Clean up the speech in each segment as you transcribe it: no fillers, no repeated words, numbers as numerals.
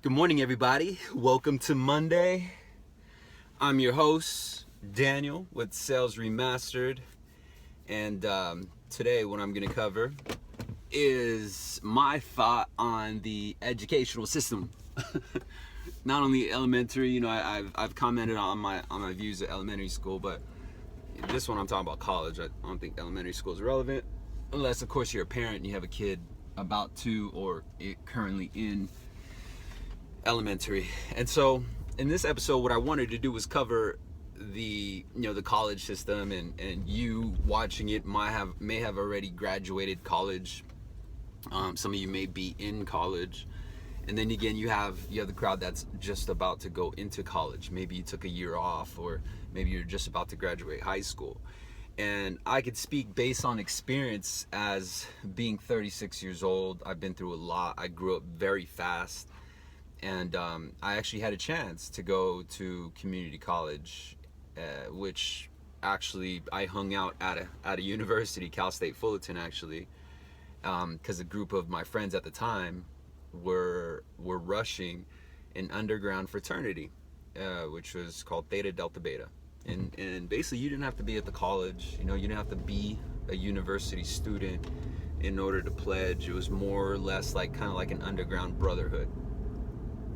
Good morning, everybody. Welcome to Monday. I'm your host, Daniel, with Sales Remastered. And today, what I'm going to cover is my thought on the educational system. Not only elementary, I've commented on my views at elementary school, but this one I'm talking about college. I don't think elementary school is relevant, unless, of course, you're a parent and you have a kid about to or currently in elementary. And so in this episode, what I wanted to do was cover the college system, and you watching it may have already graduated college. Some of you may be in college, and then again you have the crowd that's just about to go into college. Maybe you took a year off, or maybe you're just about to graduate high school. And I could speak based on experience as being 36 years old. I've been through a lot. I grew up very fast. And I actually had a chance to go to community college, which actually I hung out at a university, Cal State Fullerton, actually, because a group of my friends at the time were rushing an underground fraternity, which was called Theta Delta Beta. And basically, you didn't have to be at the college, you didn't have to be a university student in order to pledge. It was more or less kind of like an underground brotherhood.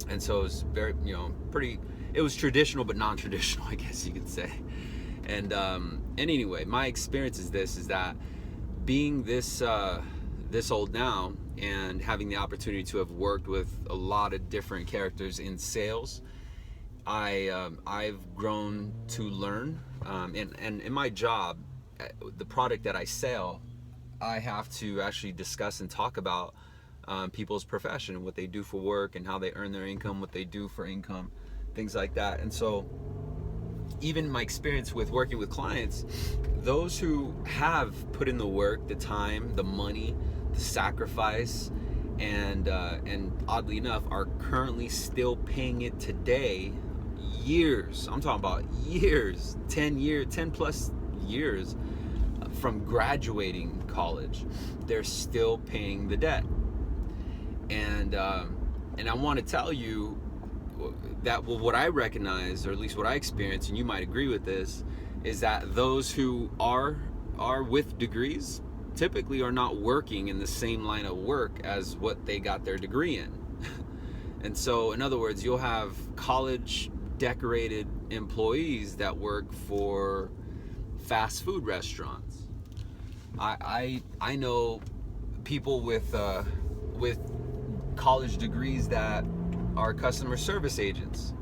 And so it was very, it was traditional but non-traditional, I guess you could say. And anyway, my experience is that being this old now and having the opportunity to have worked with a lot of different characters in sales, I've grown to learn. And in my job, the product that I sell, I have to actually discuss and talk about people's profession, what they do for work, and how they earn their income, what they do for income, things like that. And so even my experience with working with clients, those who have put in the work, the time, the money, the sacrifice, and oddly enough are currently still paying it today, years, I'm talking about years, 10 plus years from graduating college, they're still paying the debt. And I want to tell you that what I recognize, or at least what I experience, and you might agree with this, is that those who are with degrees typically are not working in the same line of work as what they got their degree in. And so, in other words, you'll have college decorated employees that work for fast food restaurants. I know people with college degrees that are customer service agents.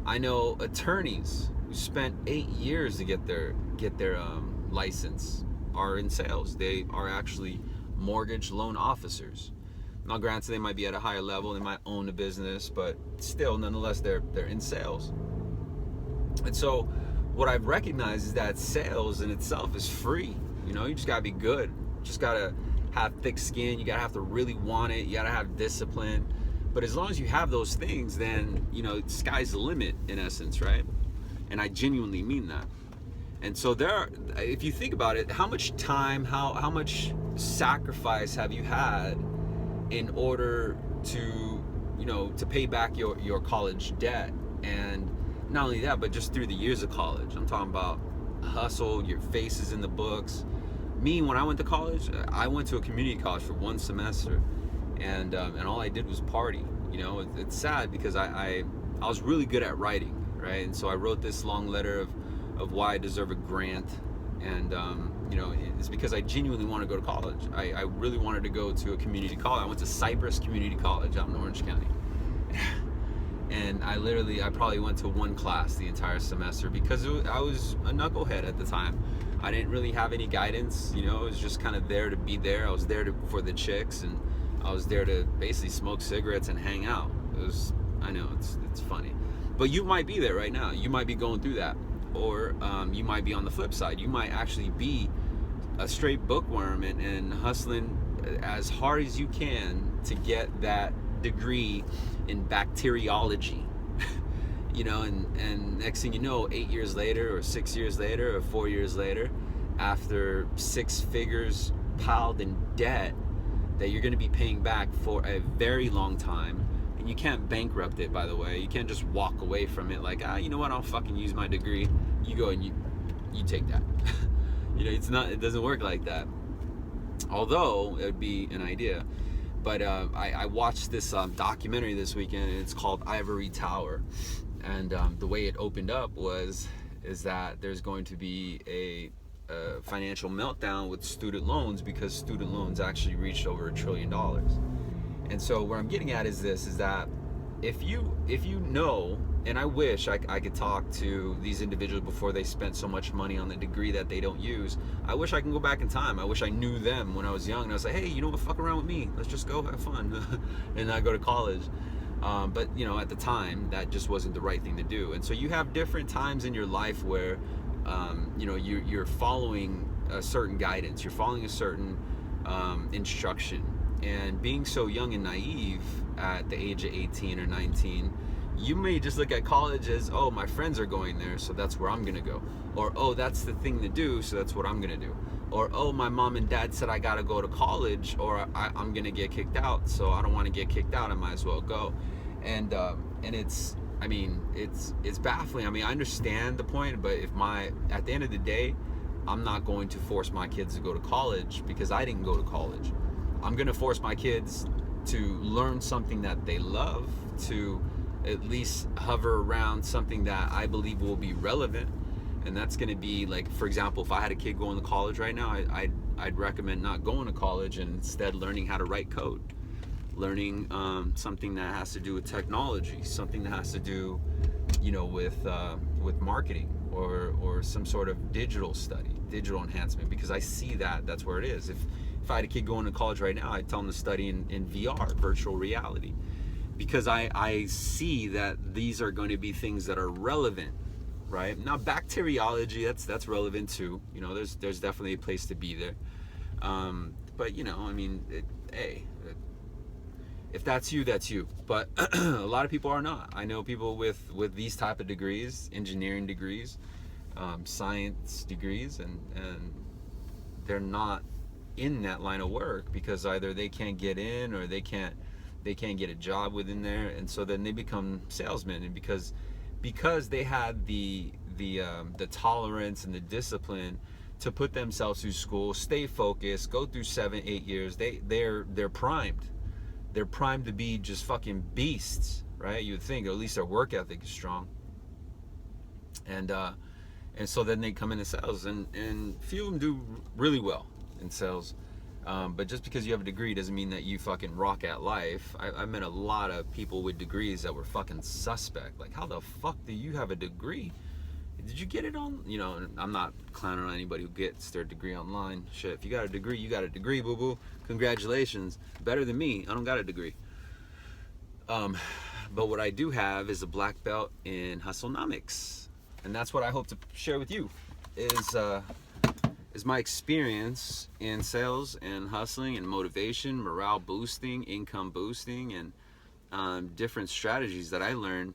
I know attorneys who spent 8 years to get their license are in sales. They are actually mortgage loan officers. Now, granted, they might be at a higher level, they might own a business, but still, nonetheless, they're in sales. And so, what I've recognized is that sales in itself is free. You just gotta be good. You just gotta have thick skin. You gotta have to really want it. You gotta have discipline. But as long as you have those things, then sky's the limit in essence, right? And I genuinely mean that. And so if you think about it, how much time, how much sacrifice have you had in order to pay back your college debt? And not only that, but just through the years of college. I'm talking about hustle, your face is in the books. Me, when I went to college, I went to a community college for one semester, and all I did was party. It's sad because I was really good at writing, right? And so I wrote this long letter of why I deserve a grant, and it's because I genuinely want to go to college. I really wanted to go to a community college. I went to Cypress Community College out in Orange County. And I probably went to one class the entire semester because I was a knucklehead at the time. I didn't really have any guidance, it was just kind of there to be there. I was there for the chicks, and I was there to basically smoke cigarettes and hang out. I know, it's funny. But you might be there right now. You might be going through that. Or you might be on the flip side. You might actually be a straight bookworm and hustling as hard as you can to get that degree in bacteriology. And next thing you know, 8 years later, or 6 years later, or 4 years later, after 6 figures piled in debt that you're going to be paying back for a very long time, can't bankrupt it, by the way. You can't just walk away from it like, you know what, I'll fucking use my degree. You go and you take that. It doesn't work like that. Although it would be an idea. But I watched this documentary this weekend, and it's called Ivory Tower. And the way it opened up is that there's going to be a financial meltdown with student loans, because student loans actually reached over $1 trillion. And so where I'm getting at is that if you know, and I wish I could talk to these individuals before they spent so much money on the degree that they don't use. I wish I can go back in time. I wish I knew them when I was young, and I was like, hey, you know what, fuck around with me. Let's just go have fun and not go to college. But at the time, that just wasn't the right thing to do. And so you have different times in your life where you're following a certain guidance, you're following a certain instruction. And being so young and naive at the age of 18 or 19, you may just look at college as, oh, my friends are going there, so that's where I'm gonna go. Or, oh, that's the thing to do, so that's what I'm gonna do. Or, oh, my mom and dad said I gotta go to college, or I'm gonna get kicked out, so I don't want to get kicked out, I might as well go. And it's baffling. I mean, I understand the point, but at the end of the day, I'm not going to force my kids to go to college because I didn't go to college. I'm gonna force my kids to learn something that they love, to at least hover around something that I believe will be relevant. And that's going to be, like, for example, if I had a kid going to college right now, I'd recommend not going to college and instead learning how to write code, learning something that has to do with technology, something that has to do with marketing, or some sort of digital study, digital enhancement, because I see that's where it is. If I had a kid going to college right now, I'd tell them to study in VR, virtual reality, because I see that these are going to be things that are relevant, right? Now, bacteriology, that's relevant too. There's definitely a place to be there. But I mean, if that's you, that's you. But a lot of people are not. I know people with these type of degrees, engineering degrees, science degrees, and they're not in that line of work because either they can't get in or they can't get a job within there, and so then they become salesmen. And because they had the tolerance and the discipline to put themselves through school, stay focused, go through 7-8 years, they're primed. They're primed to be just fucking beasts, right? You would think, or at least their work ethic is strong. And so then they come into sales, and few of them do really well in sales. But just because you have a degree doesn't mean that you fucking rock at life. I met a lot of people with degrees that were fucking suspect. Like, how the fuck do you have a degree? Did you get it on? I'm not clowning on anybody who gets their degree online. Shit, if you got a degree, you got a degree, boo boo. Congratulations. Better than me. I don't got a degree. But what I do have is a black belt in Hustlenomics. And that's what I hope to share with you is my experience in sales and hustling and motivation, morale boosting, income boosting, and different strategies that I learned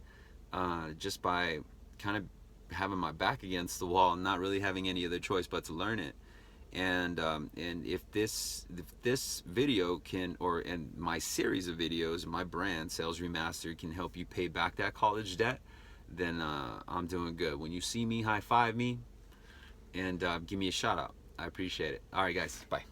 just by kind of having my back against the wall and not really having any other choice but to learn it. And if this video and my series of videos, my brand Sales Remastered, can help you pay back that college debt, then I'm doing good. When you see me, high five me and give me a shout out. I appreciate it. All right, guys, bye.